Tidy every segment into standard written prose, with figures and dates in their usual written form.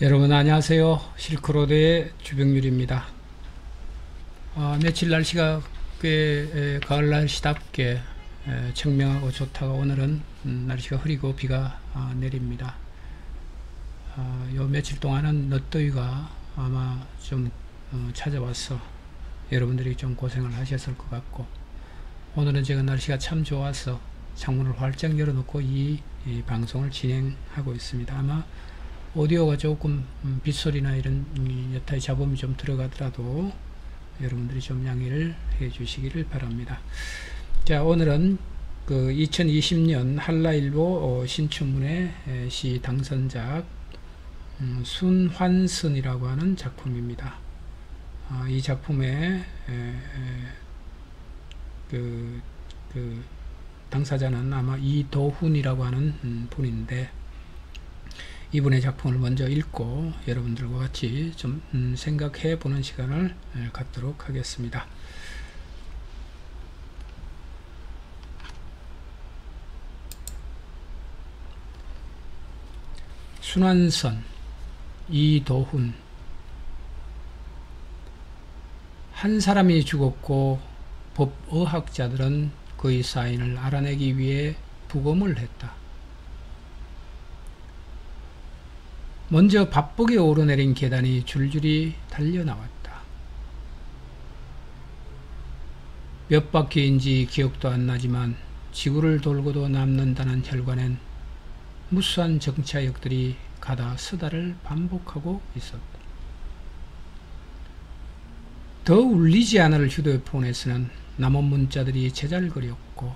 여러분 안녕하세요. 실크로드의 주병률입니다. 며칠 날씨가 꽤 가을 날씨답게 청명하고 좋다가 오늘은 날씨가 흐리고 비가 내립니다. 요 며칠 동안은 늦더위가 아마 좀 찾아와서 여러분들이 좀 고생을 하셨을 것 같고, 오늘은 제가 날씨가 참 좋아서 창문을 활짝 열어놓고 이 방송을 진행하고 있습니다. 아마 오디오가 조금 빗소리나 이런 여타의 잡음이 좀 들어가더라도 여러분들이 좀 양해를 해 주시기를 바랍니다. 자, 오늘은 그 2020년 한라일보 신춘문예 시 당선작 순환선이라고 하는 작품입니다. 이 작품의 그 당사자는 아마 이도훈이라고 하는 분인데, 이분의 작품을 먼저 읽고 여러분들과 같이 좀 생각해 보는 시간을 갖도록 하겠습니다. 순환선, 이도훈. 한 사람이 죽었고 법의학자들은 그의 사인을 알아내기 위해 부검을 했다. 먼저 바쁘게 오르내린 계단이 줄줄이 달려나왔다. 몇 바퀴인지 기억도 안 나지만 지구를 돌고도 남는다는 혈관엔 무수한 정차역들이 가다 서다를 반복하고 있었다. 더 울리지 않을 휴대폰에서는 남은 문자들이 제잘거렸고,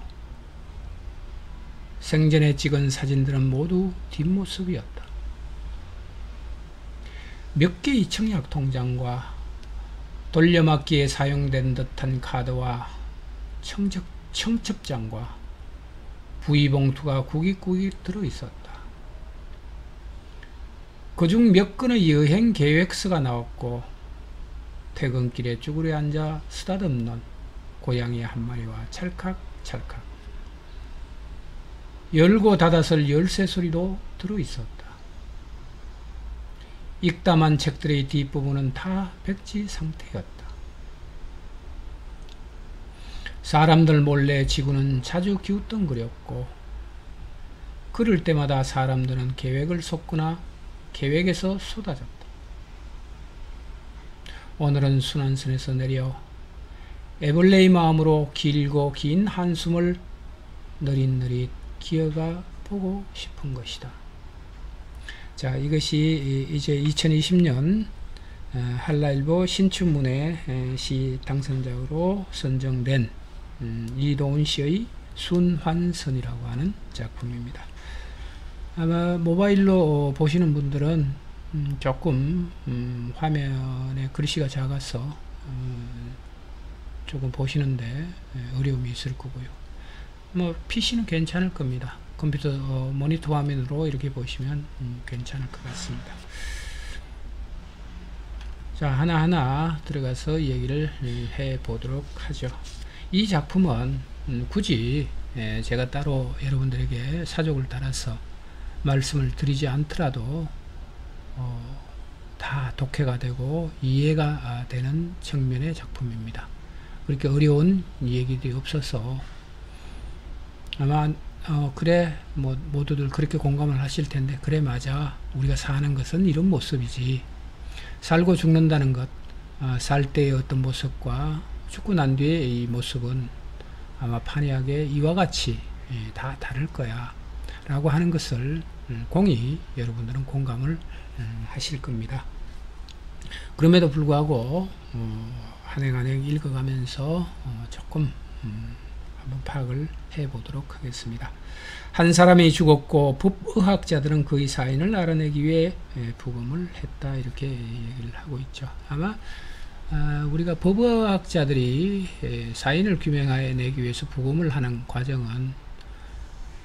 생전에 찍은 사진들은 모두 뒷모습이었다. 몇 개의 청약 통장과 돌려막기에 사용된 듯한 카드와 청첩장과 부의봉투가 구깃구깃 들어있었다. 그중 몇 건의 여행 계획서가 나왔고, 퇴근길에 쭈그려 앉아 쓰다듬는 고양이 한 마리와 찰칵찰칵 열고 닫아설 열쇠 소리도 들어있었다. 읽다만 책들의 뒷부분은 다 백지 상태였다. 사람들 몰래 지구는 자주 기웃덩거렸고, 그럴 때마다 사람들은 계획을 쏟거나 계획에서 쏟아졌다. 오늘은 순환선에서 내려 애벌레의 마음으로 길고 긴 한숨을 느릿느릿 기어가 보고 싶은 것이다. 자, 이것이 이제 2020년 한라일보 신춘문예 시 당선작으로 선정된 이도훈 씨의 순환선이라고 하는 작품입니다. 아마 모바일로 보시는 분들은 조금 화면에 글씨가 작아서 조금 보시는데 어려움이 있을 거고요. 뭐 PC는 괜찮을 겁니다. 컴퓨터 모니터 화면으로 이렇게 보시면 괜찮을 것 같습니다. 자, 하나하나 들어가서 얘기를 해 보도록 하죠. 이 작품은 굳이 제가 따로 여러분들에게 사족을 따라서 말씀을 드리지 않더라도 다 독해가 되고 이해가 되는 측면의 작품입니다. 그렇게 어려운 얘기들이 없어서 아마 그래, 뭐 모두들 그렇게 공감을 하실 텐데, 그래 맞아, 우리가 사는 것은 이런 모습이지, 살고 죽는다는 것, 살 때의 어떤 모습과 죽고 난 뒤의 이 모습은 아마 판이하게 이와 같이 다 다를 거야 라고 하는 것을 공히 여러분들은 공감을 하실 겁니다. 그럼에도 불구하고 한행한행 읽어가면서 조금 한번 파악을 해보도록 하겠습니다. 한 사람이 죽었고 법의학자들은 그의 사인을 알아내기 위해 부검을 했다, 이렇게 얘기를 하고 있죠. 아마 우리가 법의학자들이 사인을 규명해내기 위해서 부검을 하는 과정은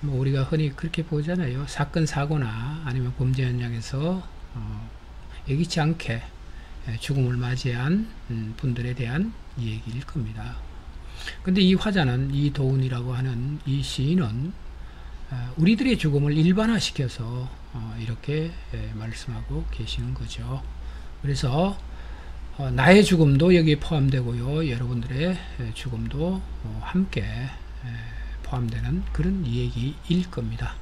뭐 우리가 흔히 그렇게 보잖아요. 사건 사고나 아니면 범죄 현장에서 예기치 않게 죽음을 맞이한 분들에 대한 얘기일 겁니다. 근데 이 화자는, 이도훈이라고 하는 이 시인은 우리들의 죽음을 일반화시켜서 이렇게 말씀하고 계시는 거죠. 그래서 나의 죽음도 여기에 포함되고요. 여러분들의 죽음도 함께 포함되는 그런 이야기일 겁니다.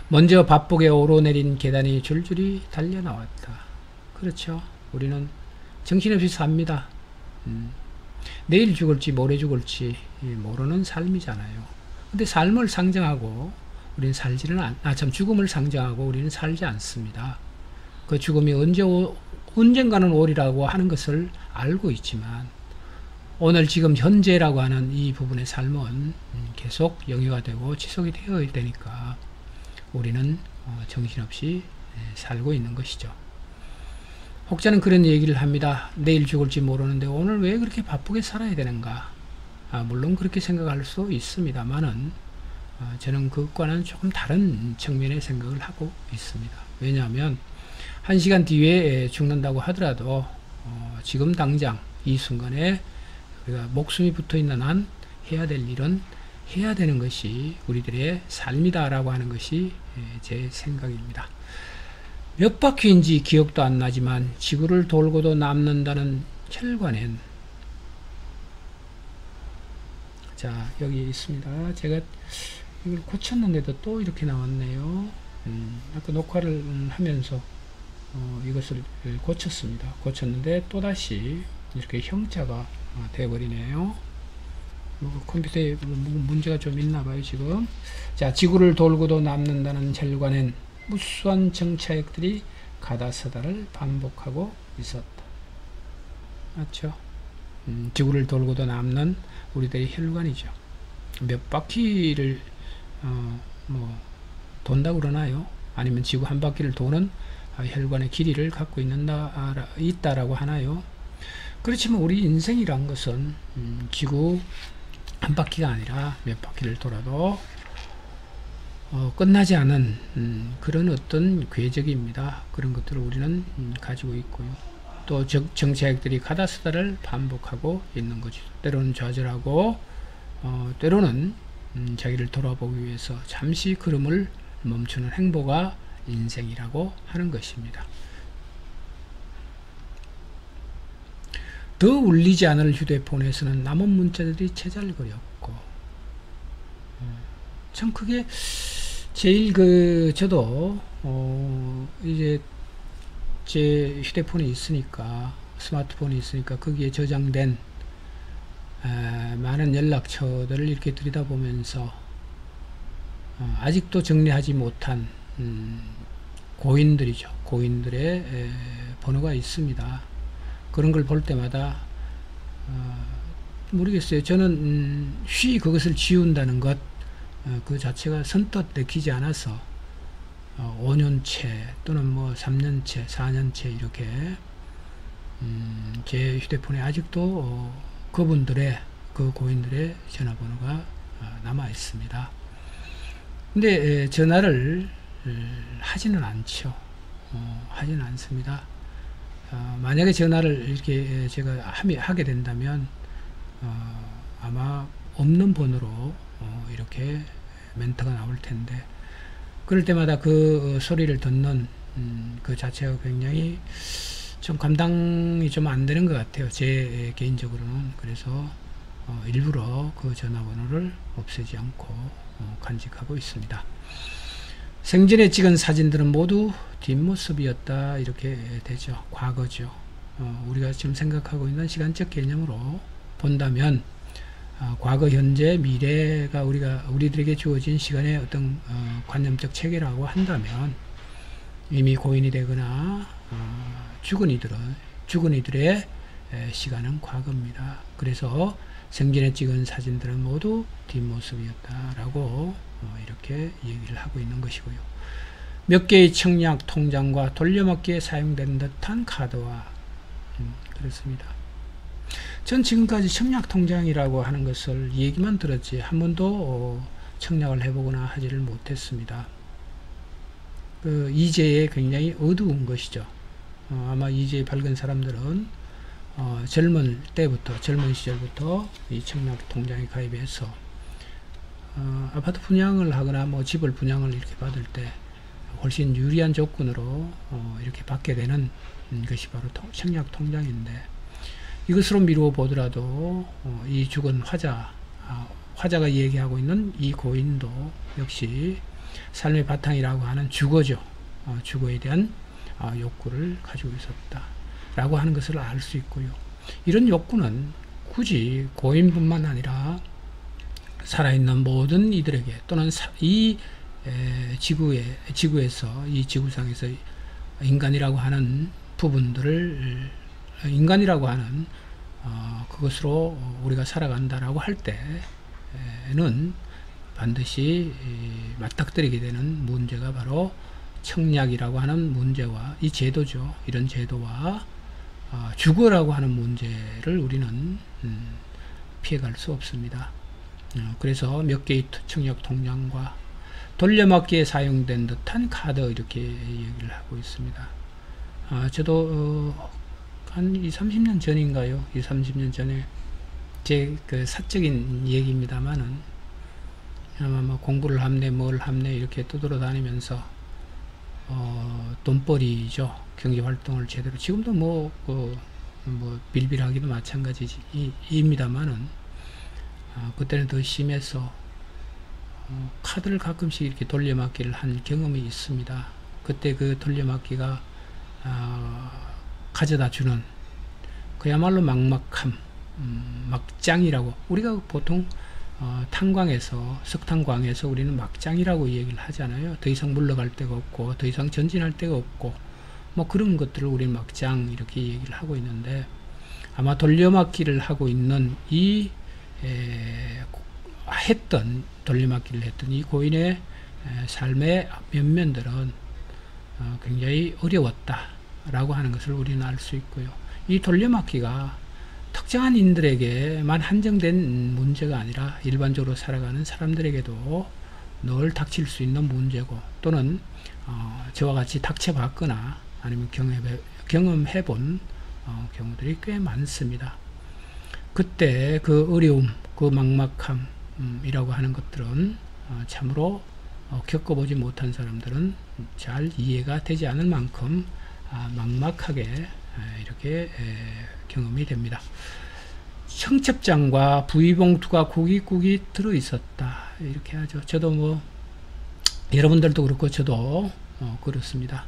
먼저 바쁘게 오르내린 계단이 줄줄이 달려나왔다. 그렇죠. 우리는 정신없이 삽니다. 내일 죽을지 모레 죽을지 모르는 삶이잖아요. 근데 삶을 상정하고 우리는 살지는 죽음을 상정하고 우리는 살지 않습니다. 그 죽음이 언젠가는 오리라고 하는 것을 알고 있지만 오늘 지금 현재라고 하는 이 부분의 삶은 계속 영위가 되고 지속이 되어야 되니까 우리는 정신없이 살고 있는 것이죠. 혹자는 그런 얘기를 합니다. 내일 죽을지 모르는데 오늘 왜 그렇게 바쁘게 살아야 되는가? 물론 그렇게 생각할 수 있습니다만은 저는 그것과는 조금 다른 측면의 생각을 하고 있습니다. 왜냐하면 1시간 뒤에 죽는다고 하더라도 지금 당장 이 순간에 우리가 목숨이 붙어있는 한 해야 될 일은 해야 되는 것이 우리들의 삶이다라고 하는 것이 제 생각입니다. 몇 바퀴인지 기억도 안 나지만 지구를 돌고도 남는다는 혈관엔 자 여기 있습니다. 제가 이걸 고쳤는데도 또 이렇게 나왔네요. 아까 녹화를 하면서 이것을 고쳤습니다. 고쳤는데 또다시 이렇게 형자가 되어버리네요. 컴퓨터에 문제가 좀 있나봐요 지금. 자, 지구를 돌고도 남는다는 혈관엔 무수한 정차액들이 가다서다를 반복하고 있었다. 맞죠? 지구를 돌고도 남는 우리들의 혈관이죠. 몇 바퀴를 돈다고 그러나요? 아니면 지구 한 바퀴를 도는 혈관의 길이를 갖고 있다라고 하나요? 그렇지만 우리 인생이란 것은 지구 한 바퀴가 아니라 몇 바퀴를 돌아도 끝나지 않은 그런 어떤 궤적입니다. 그런 것들을 우리는 가지고 있고요. 또 정체액들이 가다스다를 반복하고 있는 거죠. 때로는 좌절하고 때로는 자기를 돌아보기 위해서 잠시 걸음을 멈추는 행보가 인생이라고 하는 것입니다. 더 울리지 않을 휴대폰에서는 남은 문자들이 제잘거렸고 참 그게 제일 저도 이제 제 휴대폰이 있으니까 스마트폰이 있으니까 거기에 저장된 많은 연락처들을 이렇게 들여다보면서 아직도 정리하지 못한 고인들이죠. 고인들의 번호가 있습니다. 그런 걸 볼 때마다 모르겠어요. 저는 그것을 지운다는 것 그 자체가 선뜻 내키지 않아서 5년째 또는 뭐 3년째 4년째 이렇게 제 휴대폰에 아직도 그분들의 그 고인들의 전화번호가 남아 있습니다. 근데 전화를 하지는 않죠. 하지는 않습니다. 만약에 전화를 이렇게 제가 하게 된다면 아마 없는 번호로 이렇게 멘트가 나올 텐데 그럴 때마다 그 소리를 듣는 그 자체가 굉장히 좀 감당이 좀 안 되는 것 같아요. 제 개인적으로는. 그래서 일부러 그 전화번호를 없애지 않고 간직하고 있습니다. 생전에 찍은 사진들은 모두 뒷모습이었다 이렇게 되죠. 과거죠. 우리가 지금 생각하고 있는 시간적 개념으로 본다면 과거, 현재, 미래가 우리들에게 주어진 시간의 어떤 관념적 체계라고 한다면 이미 고인이 되거나 죽은 이들의 시간은 과거입니다. 그래서 생전에 찍은 사진들은 모두 뒷모습이었다라고 이렇게 얘기를 하고 있는 것이고요. 몇 개의 청약 통장과 돌려막기에 사용된 듯한 카드와 그렇습니다. 전 지금까지 청약 통장이라고 하는 것을 얘기만 들었지 한 번도 청약을 해보거나 하지를 못했습니다. 그 이제에 굉장히 어두운 것이죠. 아마 이제에 밝은 사람들은 젊은 시절부터 이 청약 통장에 가입해서 아파트 분양을 하거나 뭐 집을 분양을 이렇게 받을 때 훨씬 유리한 조건으로 이렇게 받게 되는 것이 바로 청약 통장인데, 이것으로 미루어 보더라도 이 죽은 화자가 얘기하고 있는 이 고인도 역시 삶의 바탕이라고 하는 주거죠. 주거에 대한 욕구를 가지고 있었다라고 하는 것을 알 수 있고요. 이런 욕구는 굳이 고인뿐만 아니라 살아있는 모든 이들에게, 또는 이 지구에서, 이 지구상에서 인간이라고 하는 부분들을, 인간이라고 하는 그것으로 우리가 살아간다라고 할 때는 반드시 맞닥뜨리게 되는 문제가 바로 청약이라고 하는 문제와 이 제도죠. 이런 제도와 주거라고 하는 문제를 우리는 피해갈 수 없습니다. 그래서 몇 개의 청약 통장과 돌려막기에 사용된 듯한 카드, 이렇게 얘기를 하고 있습니다. 저도 한 20-30년 전인가요? 20-30년 전에 제 그 사적인 얘기입니다만은, 아마 뭐 공부를 합네 뭘 합네 이렇게 두드러 다니면서 돈벌이죠. 경제활동을 제대로, 지금도 뭐 빌빌하기도 마찬가지입니다만은, 그때는 더 심해서 카드를 가끔씩 이렇게 돌려막기를 한 경험이 있습니다. 그때 그 돌려막기가 가져다 주는 그야말로 막막함, 막장이라고, 우리가 보통 탄광에서, 석탄광에서 우리는 막장이라고 얘기를 하잖아요. 더 이상 물러갈 데가 없고 더 이상 전진할 데가 없고 뭐 그런 것들을 우리는 막장 이렇게 얘기를 하고 있는데, 아마 돌려막기를 하고 있는 돌려막기를 했던 이 고인의 삶의 면면들은 굉장히 어려웠다라고 하는 것을 우리는 알 수 있고요. 이 돌려막기가 특정한 인들에게만 한정된 문제가 아니라 일반적으로 살아가는 사람들에게도 늘 닥칠 수 있는 문제고, 또는 저와 같이 닥쳐봤거나 아니면 경험해본 경우들이 꽤 많습니다. 그때 그 어려움, 그 막막함이라고 하는 것들은 참으로 겪어보지 못한 사람들은 잘 이해가 되지 않을 만큼 막막하게 이렇게 경험이 됩니다. 청첩장과 부의봉투가 구깃구깃 들어있었다, 이렇게 하죠. 저도 뭐 여러분들도 그렇고 저도 그렇습니다.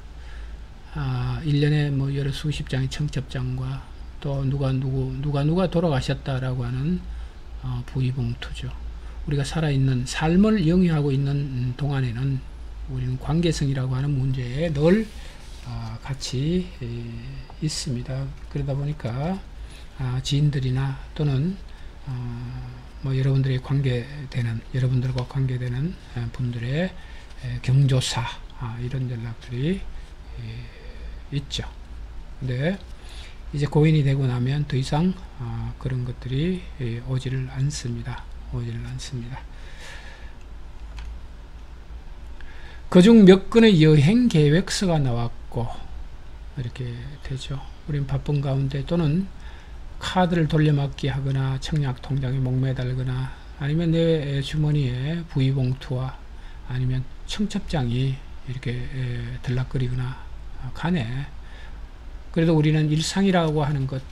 1년에 뭐 여러 수십 장의 청첩장과 또 누가 돌아가셨다라고 하는 부의봉투죠. 우리가 살아있는 삶을 영위하고 있는 동안에는 우리는 관계성이라고 하는 문제에 늘 같이 있습니다. 그러다 보니까 지인들이나 또는 뭐 여러분들과 관계되는 분들의 경조사, 이런 연락들이 있죠. 근데 이제 고인이 되고 나면 더 이상 그런 것들이 오지를 않습니다. 그중 몇 건의 여행 계획서가 나왔고 이렇게 되죠. 우리는 바쁜 가운데, 또는 카드를 돌려막기 하거나 청약 통장에 목매달거나, 아니면 내 주머니에 부의봉투와 아니면 청첩장이 이렇게 들락거리거나 간에, 그래도 우리는 일상이라고 하는 것,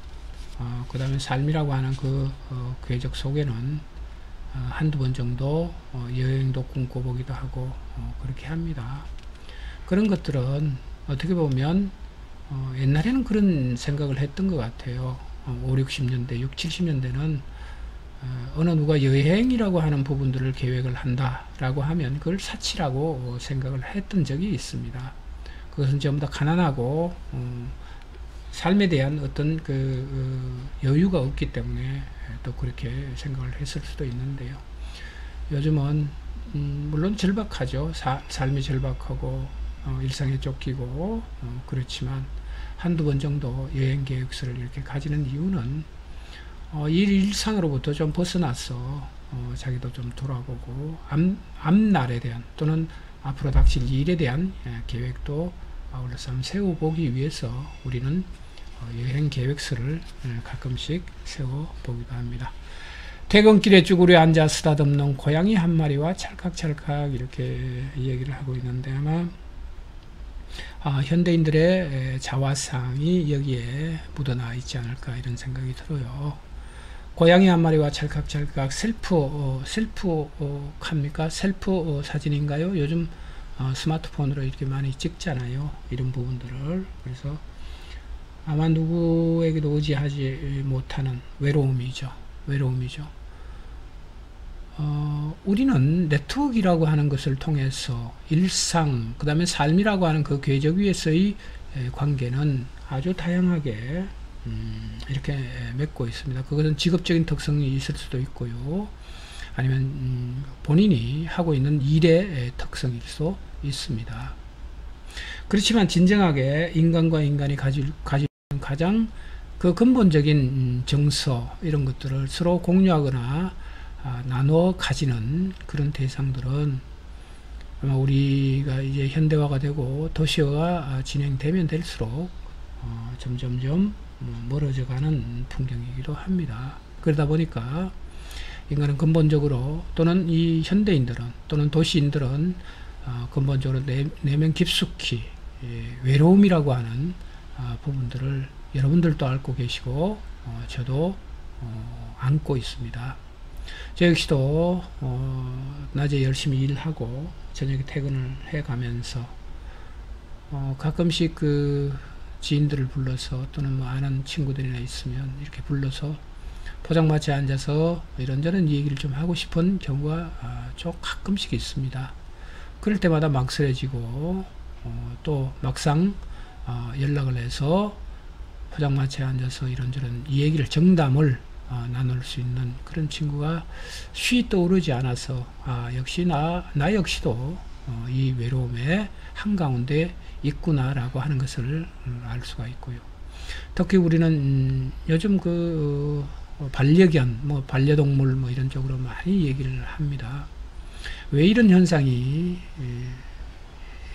그 다음에 삶이라고 하는 그 궤적 속에는 한두 번 정도 여행도 꿈꿔보기도 하고 그렇게 합니다. 그런 것들은 어떻게 보면 옛날에는 그런 생각을 했던 것 같아요. 50-60년대, 60-70년대는 어느 누가 여행이라고 하는 부분들을 계획을 한다라고 하면 그걸 사치라고 생각을 했던 적이 있습니다. 그것은 전부 다 가난하고 삶에 대한 어떤 여유가 없기 때문에 또 그렇게 생각을 했을 수도 있는데요. 요즘은 물론 절박하죠. 삶이 절박하고 일상에 쫓기고 그렇지만 한두 번 정도 여행 계획서를 이렇게 가지는 이유는 일상으로부터 좀 벗어나서 자기도 좀 돌아보고 앞날에 대한, 또는 앞으로 닥칠 일에 대한 계획도 아울러서 세워보기 위해서 우리는 여행 계획서를 가끔씩 세워보기도 합니다. 퇴근길에 쭈그려 앉아 쓰다듬는 고양이 한 마리와 찰칵찰칵 이렇게 얘기를 하고 있는데, 아마 현대인들의 자화상이 여기에 묻어나 있지 않을까 이런 생각이 들어요. 고양이 한 마리와 찰칵찰칵 셀프합니까? 셀프 사진인가요? 요즘 스마트폰으로 이렇게 많이 찍잖아요. 이런 부분들을. 그래서 아마 누구에게도 의지하지 못하는 외로움이죠. 외로움이죠. 우리는 네트워크라고 하는 것을 통해서 일상, 그 다음에 삶이라고 하는 그 궤적 위에서의 관계는 아주 다양하게 이렇게 맺고 있습니다. 그것은 직업적인 특성이 있을 수도 있고요. 아니면 본인이 하고 있는 일의 특성일 수 있습니다. 그렇지만 진정하게 인간과 인간이 가지는 가장 그 근본적인 정서 이런 것들을 서로 공유하거나 나누어 가지는 그런 대상들은 아마 우리가 이제 현대화가 되고 도시화가 진행되면 될수록 점점점 멀어져 가는 풍경이기도 합니다. 그러다 보니까 인간은 근본적으로 또는 이 현대인들은 또는 도시인들은 근본적으로 내면 깊숙이 외로움이라고 하는 부분들을 여러분들도 앓고 계시고 저도 안고 있습니다. 저 역시도 낮에 열심히 일하고 저녁에 퇴근을 해가면서 가끔씩 그 지인들을 불러서 또는 뭐 아는 친구들이나 있으면 이렇게 불러서 포장마차에 앉아서 이런저런 얘기를 좀 하고 싶은 경우가 좀 가끔씩 있습니다. 그럴 때마다 망설여지고 또 막상 연락을 해서 포장마차에 앉아서 이런저런 이 얘기를 정담을 나눌 수 있는 그런 친구가 쉬 떠오르지 않아서 역시 나 역시도 이 외로움의 한가운데 있구나라고 하는 것을 알 수가 있고요. 특히 우리는 요즘 그 반려견, 뭐 반려동물 뭐 이런 쪽으로 많이 얘기를 합니다. 왜 이런 현상이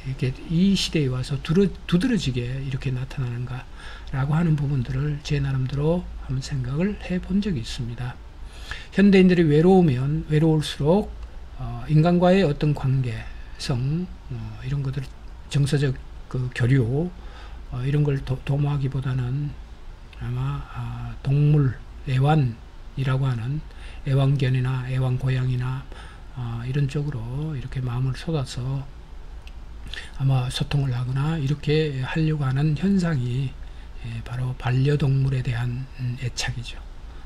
이렇게 이 시대에 와서 두드러지게 이렇게 나타나는가 라고 하는 부분들을 제 나름대로 한번 생각을 해본 적이 있습니다. 현대인들이 외로우면 외로울수록 인간과의 어떤 관계성 이런 것들 정서적 그 교류 이런 걸 도모하기보다는 아마 동물 애완이라고 하는 애완견이나 애완고양이나 이런 쪽으로 이렇게 마음을 쏟아서 아마 소통을 하거나 이렇게 하려고 하는 현상이 바로 반려동물에 대한 애착이죠.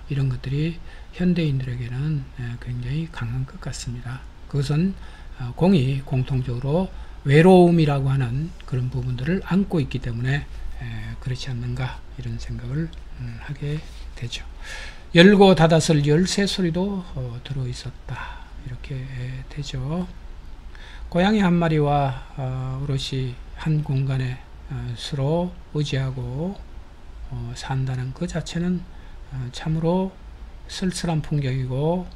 이런 것들이 현대인들에게는 굉장히 강한 것 같습니다. 그것은 공통적으로 외로움이라고 하는 그런 부분들을 안고 있기 때문에 그렇지 않는가 이런 생각을 하게 되죠. 열고 닫았을 열쇠 소리도 들어있었다 이렇게 되죠. 고양이 한 마리와 오롯이 한 공간에 서로 의지하고 산다는 그 자체는 참으로 쓸쓸한 풍경이고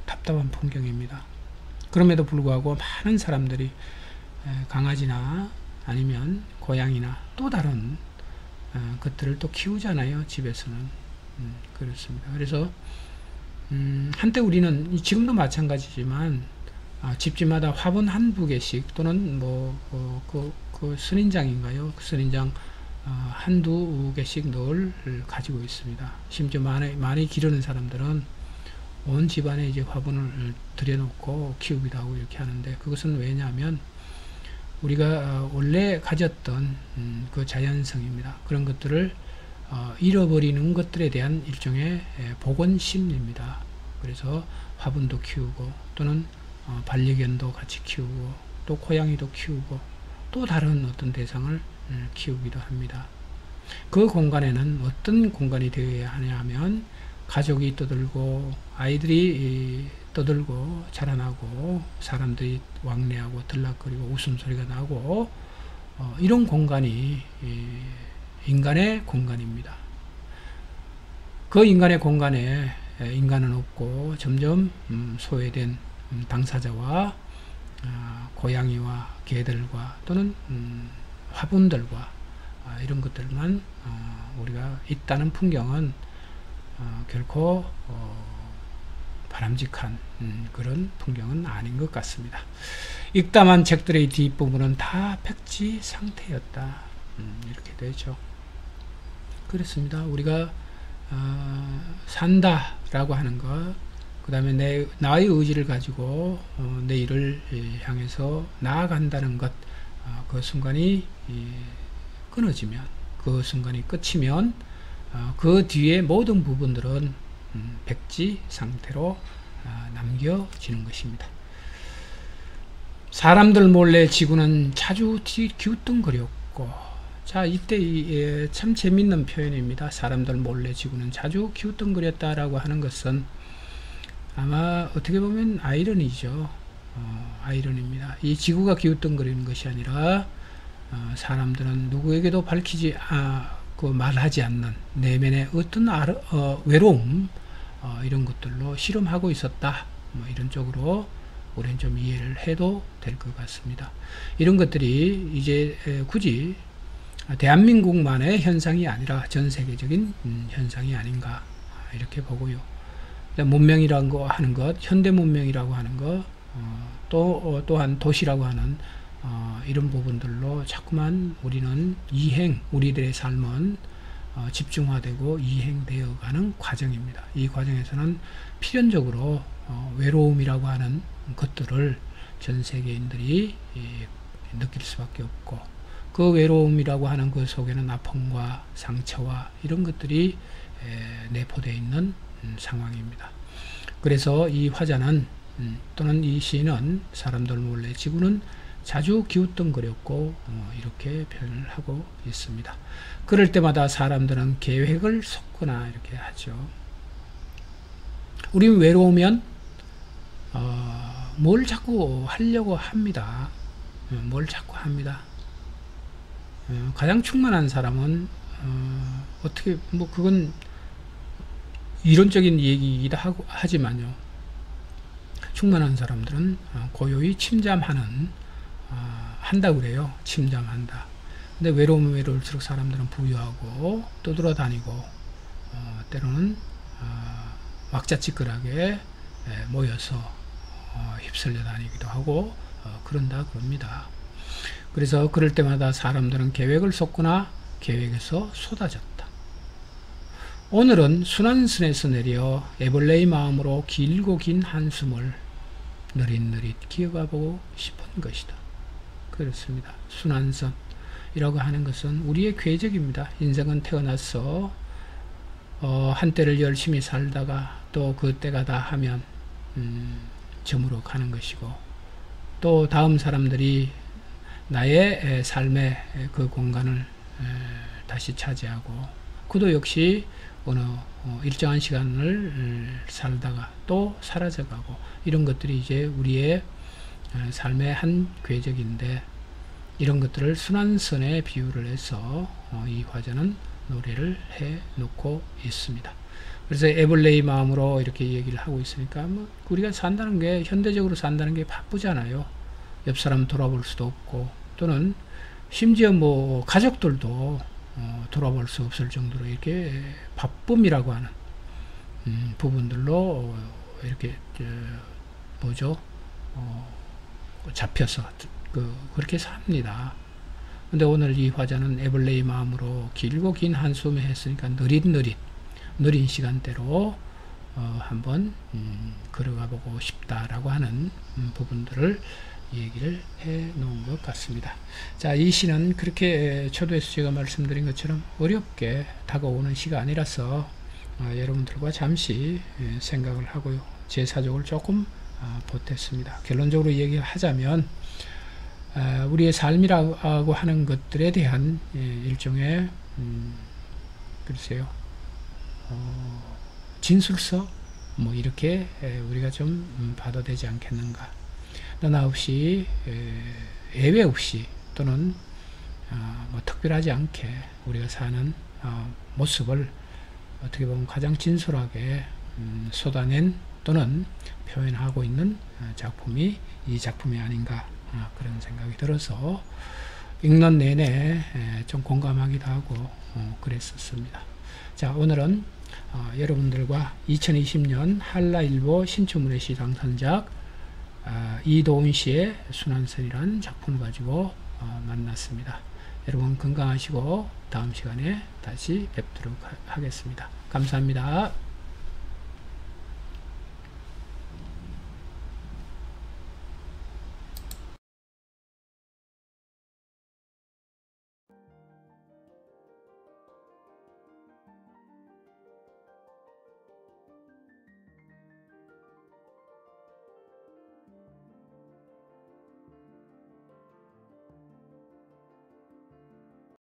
답답한 풍경입니다. 그럼에도 불구하고 많은 사람들이 강아지나 아니면 고양이나 또 다른 것들을 또 키우잖아요. 집에서는 그렇습니다. 그래서 한때 우리는 지금도 마찬가지지만 집집마다 화분 한두 개씩 또는 그 선인장인가요? 그 선인장 한두 개씩 늘 가지고 있습니다. 심지어 많이 기르는 사람들은 온 집안에 이제 화분을 들여놓고 키우기도 하고 이렇게 하는데 그것은 왜냐하면 우리가 원래 가졌던 그 자연성입니다. 그런 것들을 잃어버리는 것들에 대한 일종의 복원심리입니다. 그래서 화분도 키우고 또는 반려견도 같이 키우고 또 고양이도 키우고 또 다른 어떤 대상을 키우기도 합니다. 그 공간에는 어떤 공간이 되어야 하냐 하면 가족이 떠들고 아이들이 떠들고 자라나고 사람들이 왕래하고 들락거리고 웃음소리가 나고 이런 공간이 인간의 공간입니다. 그 인간의 공간에 인간은 없고 점점 소외된 당사자와 고양이와 개들과 또는 화분들과 이런 것들만 우리가 있다는 풍경은 결코 바람직한 그런 풍경은 아닌 것 같습니다. 읽담한 책들의 뒷부분은 다 백지 상태였다. 이렇게 되죠. 그렇습니다. 우리가 산다라고 하는 것, 그 다음에 나의 의지를 가지고 내일을 향해서 나아간다는 것, 그 순간이 끊어지면, 그 순간이 끝이면 그 뒤에 모든 부분들은 백지 상태로 남겨지는 것입니다. 사람들 몰래 지구는 자주 기우뚱거렸고, 자, 이때 참 재밌는 표현입니다. 사람들 몰래 지구는 자주 기우뚱거렸다라고 하는 것은 아마 어떻게 보면 아이러니죠. 아이러니입니다. 이 지구가 기우뚱거리는 것이 아니라 사람들은 누구에게도 밝히지 말하지 않는 내면의 어떤 외로움, 이런 것들로 실험하고 있었다. 뭐 이런 쪽으로 우리는 좀 이해를 해도 될 것 같습니다. 이런 것들이 이제 굳이 대한민국만의 현상이 아니라 전 세계적인 현상이 아닌가 이렇게 보고요. 문명이라는 거 하는 것, 현대 문명이라고 하는 것, 또한 도시라고 하는 이런 부분들로 자꾸만 우리는 우리들의 삶은 집중화되고 이행되어 가는 과정입니다. 이 과정에서는 필연적으로 외로움이라고 하는 것들을 전 세계인들이 느낄 수밖에 없고, 그 외로움이라고 하는 그 속에는 아픔과 상처와 이런 것들이 내포되어 있는 상황입니다. 그래서 이 화자는 또는 이 시인은 사람들 몰래 지구는 자주 기우뚱거렸고 이렇게 표현을 하고 있습니다. 그럴 때마다 사람들은 계획을 쏟거나 이렇게 하죠. 우리는 외로우면 뭘 자꾸 하려고 합니다. 뭘 자꾸 합니다. 가장 충만한 사람은 어떻게 뭐 그건 이론적인 얘기이기도 하지만요. 충만한 사람들은 고요히 침잠하는 한다고 그래요. 침잠한다. 근데 외로우면 외로울수록 사람들은 부유하고 떠돌아다니고 때로는 왁자지껄하게 모여서 휩쓸려 다니기도 하고 그런다 그럽니다. 그래서 그럴 때마다 사람들은 계획을 쏟거나 계획에서 쏟아졌다. 오늘은 순환선에서 내려 애벌레의 마음으로 길고 긴 한숨을 느릿느릿 기어가보고 싶은 것이다. 그렇습니다. 순환선이라고 하는 것은 우리의 궤적입니다. 인생은 태어나서 한때를 열심히 살다가 또 그때가 다 하면 저물어 가는 것이고, 또 다음 사람들이 나의 삶의 그 공간을 다시 차지하고, 그도 역시 어느 일정한 시간을 살다가 또 사라져가고, 이런 것들이 이제 우리의 삶의 한 궤적인데, 이런 것들을 순환선에 비유를 해서 이 화자는 노래를 해 놓고 있습니다. 그래서 애벌레의 마음으로 이렇게 얘기를 하고 있으니까, 뭐 우리가 산다는 게, 현대적으로 산다는 게 바쁘잖아요. 옆 사람 돌아볼 수도 없고, 또는 심지어 뭐 가족들도 돌아볼 수 없을 정도로 이렇게 바쁨이라고 하는 부분들로 이렇게 뭐죠? 잡혀서 그렇게 삽니다. 근데 오늘 이 화자는 애벌레의 마음으로 길고 긴 한숨을 했으니까 느린 시간대로 한번 걸어가 보고 싶다라고 하는 부분들을 얘기를 해 놓은 것 같습니다. 자, 이 시는 그렇게 초도에서 제가 말씀드린 것처럼 어렵게 다가오는 시가 아니라서 여러분들과 잠시 생각을 하고요. 제 사족을 조금 보탰습니다. 결론적으로 얘기하자면 우리의 삶이라고 하는 것들에 대한 일종의 글쎄요, 진술서 뭐 이렇게 우리가 좀 봐도 되지 않겠는가. 너나 없이 예외 없이 또는 뭐 특별하지 않게 우리가 사는 모습을 어떻게 보면 가장 진솔하게 쏟아낸 또는 표현하고 있는 작품이 이 작품이 아닌가, 그런 생각이 들어서 읽는 내내 좀 공감하기도 하고 그랬었습니다. 자, 오늘은 여러분들과 2020년 한라일보 신춘문예 시 당선작 이도훈 씨의 순환설이라는 작품을 가지고 만났습니다. 여러분 건강하시고 다음 시간에 다시 뵙도록 하겠습니다. 감사합니다.